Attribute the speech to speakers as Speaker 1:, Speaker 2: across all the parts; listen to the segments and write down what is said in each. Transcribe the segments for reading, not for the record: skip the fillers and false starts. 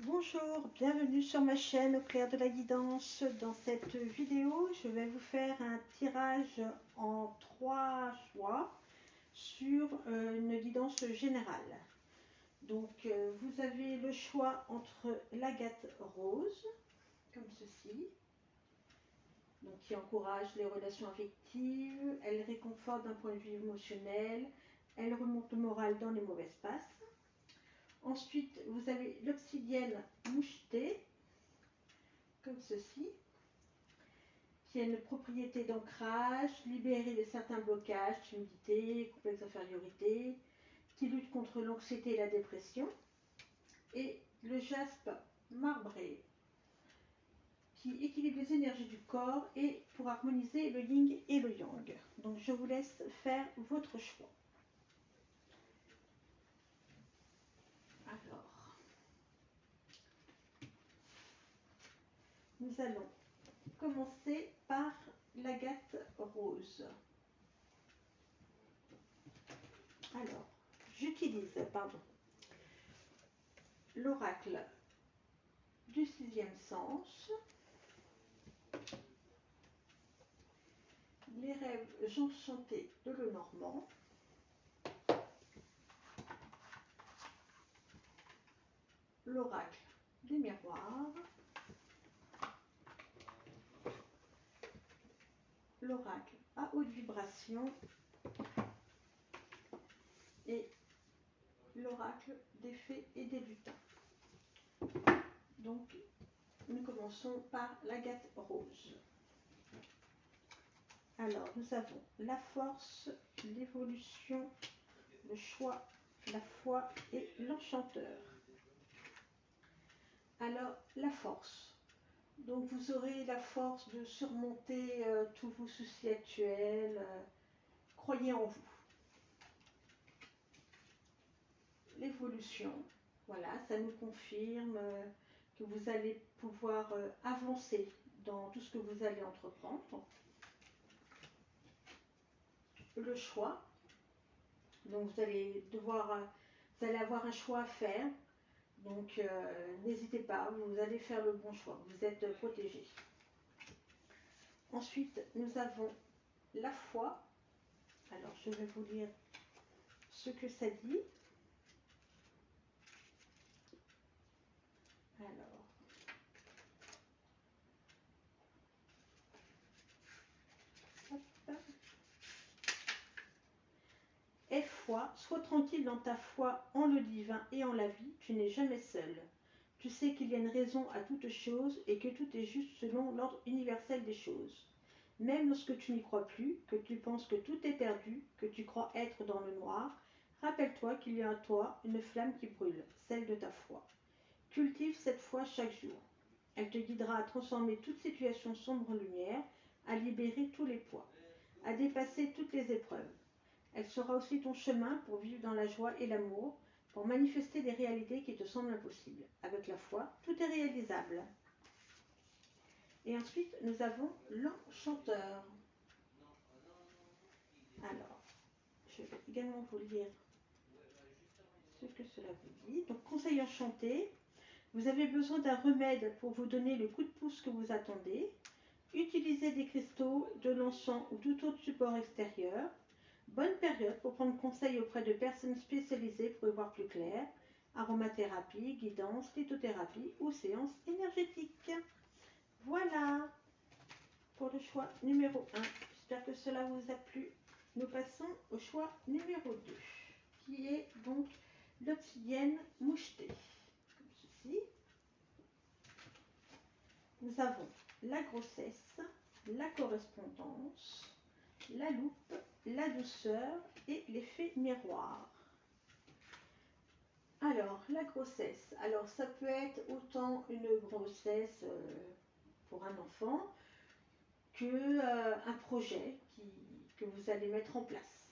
Speaker 1: Bonjour, bienvenue sur ma chaîne Au clair de la guidance. Dans cette vidéo, je vais vous faire un tirage en 3 choix sur une guidance générale. Donc, vous avez le choix entre l'agate rose, comme ceci, donc qui encourage les relations affectives, elle réconforte d'un point de vue émotionnel, elle remonte le moral dans les mauvaises passes. Ensuite, vous avez l'obsidienne mouchetée, comme ceci, qui a une propriété d'ancrage, libérée de certains blocages, timidité, complexe d'infériorité, qui lutte contre l'anxiété et la dépression. Et le jaspe marbré, qui équilibre les énergies du corps et pour harmoniser le yin et le yang. Donc je vous laisse faire votre choix. Alors, nous allons commencer par l'agate rose. Alors, j'utilise, l'oracle du sixième sens, les rêves enchantés de Lenormand, l'oracle des miroirs, l'oracle à haute vibration et l'oracle des fées et des lutins. Donc, nous commençons par l'agate rose. Alors, nous avons la force, l'évolution, le choix, la foi et l'enchanteur. Alors, la force. Donc, vous aurez la force de surmonter tous vos soucis actuels. Croyez en vous. L'évolution, voilà, ça nous confirme que vous allez pouvoir avancer dans tout ce que vous allez entreprendre. Le choix, donc vous allez avoir un choix à faire, donc n'hésitez pas, vous allez faire le bon choix, vous êtes protégé. Ensuite, nous avons la foi. Alors, je vais vous lire ce que ça dit. Alors, hop. Aie foi, sois tranquille dans ta foi en le divin et en la vie, tu n'es jamais seul. Tu sais qu'il y a une raison à toute chose et que tout est juste selon l'ordre universel des choses. Même lorsque tu n'y crois plus, que tu penses que tout est perdu, que tu crois être dans le noir, rappelle-toi qu'il y a en toi une flamme qui brûle, celle de ta foi. Cultive cette foi chaque jour. Elle te guidera à transformer toute situation sombre en lumière, à libérer tous les poids, à dépasser toutes les épreuves. Elle sera aussi ton chemin pour vivre dans la joie et l'amour, pour manifester des réalités qui te semblent impossibles. Avec la foi, tout est réalisable. Et ensuite, nous avons l'enchanteur. Alors, je vais également vous lire ce que cela vous dit. Donc, conseil enchanté. Vous avez besoin d'un remède pour vous donner le coup de pouce que vous attendez. Utilisez des cristaux, de l'encens ou tout autre support extérieur. Bonne période pour prendre conseil auprès de personnes spécialisées pour y voir plus clair. Aromathérapie, guidance, lithothérapie ou séance énergétique. Voilà pour le choix numéro 1. J'espère que cela vous a plu. Nous passons au choix numéro 2, qui est donc l'obsidienne mouchetée. Comme ceci. Nous avons la grossesse, la correspondance, la loupe, la douceur et l'effet miroir. Alors, la grossesse. Alors, ça peut être autant une grossesse pour un enfant que un projet que vous allez mettre en place.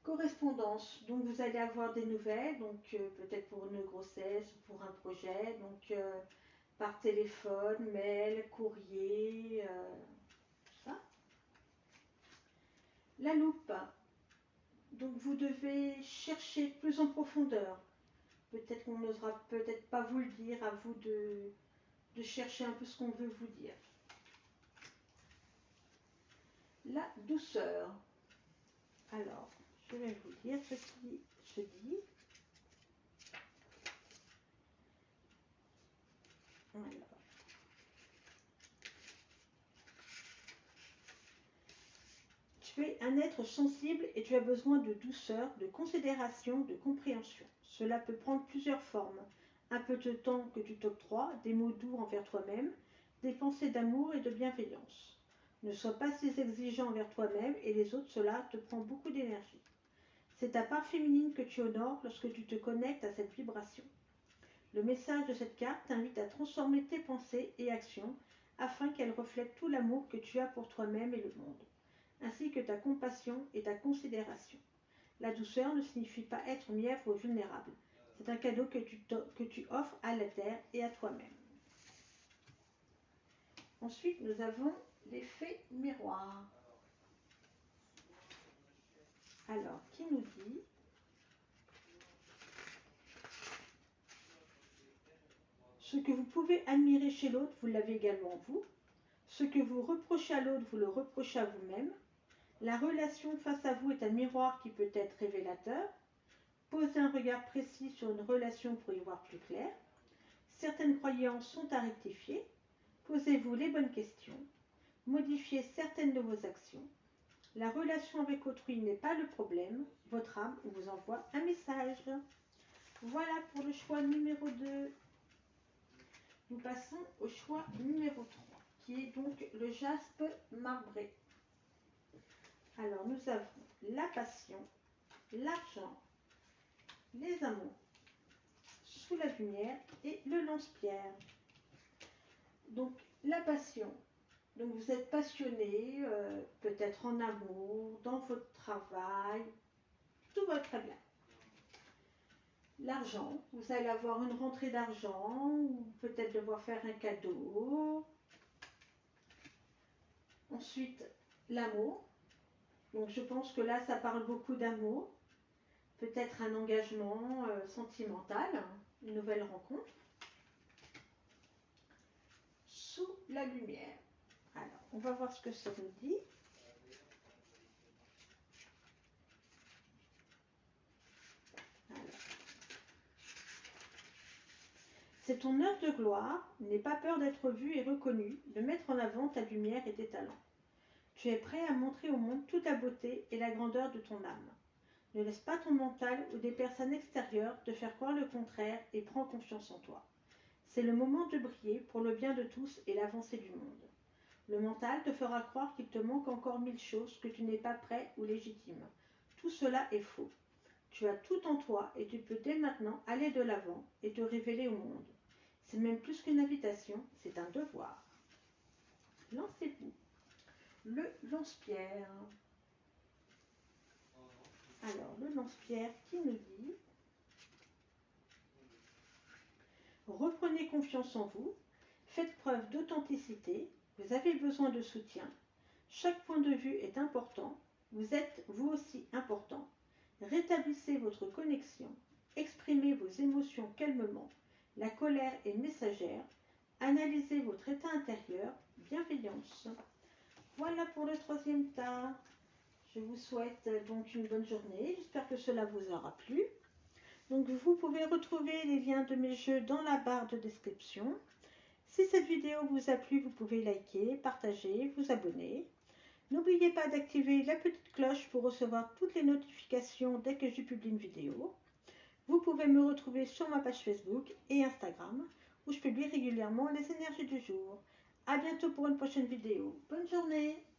Speaker 1: Correspondance. Donc, vous allez avoir des nouvelles, donc peut-être pour une grossesse ou pour un projet. Donc, par téléphone, mail, courrier, tout ça. La loupe. Donc vous devez chercher plus en profondeur Peut-être qu'on n'osera peut-être pas vous le dire, à vous de chercher un peu ce qu'on veut vous dire. La douceur. Alors, je vais vous dire ce qui se dit. Alors, tu es un être sensible et tu as besoin de douceur, de considération, de compréhension. Cela peut prendre plusieurs formes. Un peu de temps que tu t'octroies, des mots doux envers toi-même, des pensées d'amour et de bienveillance. Ne sois pas si exigeant envers toi-même et les autres, cela te prend beaucoup d'énergie. C'est ta part féminine que tu honores lorsque tu te connectes à cette vibration. Le message de cette carte t'invite à transformer tes pensées et actions afin qu'elles reflètent tout l'amour que tu as pour toi-même et le monde, ainsi que ta compassion et ta considération. La douceur ne signifie pas être mièvre ou vulnérable. C'est un cadeau que tu offres à la terre et à toi-même. Ensuite, nous avons l'effet miroir. Alors, qui nous dit ce que vous pouvez admirer chez l'autre, vous l'avez également en vous. Ce que vous reprochez à l'autre, vous le reprochez à vous-même. La relation face à vous est un miroir qui peut être révélateur. Posez un regard précis sur une relation pour y voir plus clair. Certaines croyances sont à rectifier. Posez-vous les bonnes questions. Modifiez certaines de vos actions. La relation avec autrui n'est pas le problème. Votre âme vous envoie un message. Voilà pour le choix numéro 2. Nous passons au choix numéro 3, qui est donc le jaspe marbré. Alors, nous avons la passion, l'argent, les amours, sous la lumière et le lance-pierre. Donc, la passion. Donc, vous êtes passionné, peut-être en amour, dans votre travail, tout va très bien. L'argent, vous allez avoir une rentrée d'argent ou peut-être devoir faire un cadeau. Ensuite, l'amour. Donc, je pense que là, ça parle beaucoup d'amour. Peut-être un engagement sentimental, une nouvelle rencontre. Sous la lumière. Alors, on va voir ce que ça nous dit. C'est ton heure de gloire, n'aie pas peur d'être vu et reconnu, de mettre en avant ta lumière et tes talents. Tu es prêt à montrer au monde toute ta beauté et la grandeur de ton âme. Ne laisse pas ton mental ou des personnes extérieures te faire croire le contraire et prends confiance en toi. C'est le moment de briller pour le bien de tous et l'avancée du monde. Le mental te fera croire qu'il te manque encore 1000 choses, que tu n'es pas prêt ou légitime. Tout cela est faux. Tu as tout en toi et tu peux dès maintenant aller de l'avant et te révéler au monde. C'est même plus qu'une invitation, c'est un devoir. Lancez-vous. Le lance-pierre. Alors, le lance-pierre qui nous dit « Reprenez confiance en vous, faites preuve d'authenticité, vous avez besoin de soutien, chaque point de vue est important, vous êtes vous aussi important, rétablissez votre connexion, exprimez vos émotions calmement, la colère est messagère, analysez votre état intérieur, bienveillance. » Voilà pour le troisième tas. Je vous souhaite donc une bonne journée. J'espère que cela vous aura plu. Donc vous pouvez retrouver les liens de mes jeux dans la barre de description. Si cette vidéo vous a plu, vous pouvez liker, partager, vous abonner. N'oubliez pas d'activer la petite cloche pour recevoir toutes les notifications dès que je publie une vidéo. Vous pouvez me retrouver sur ma page Facebook et Instagram où je publie régulièrement les énergies du jour. À bientôt pour une prochaine vidéo. Bonne journée!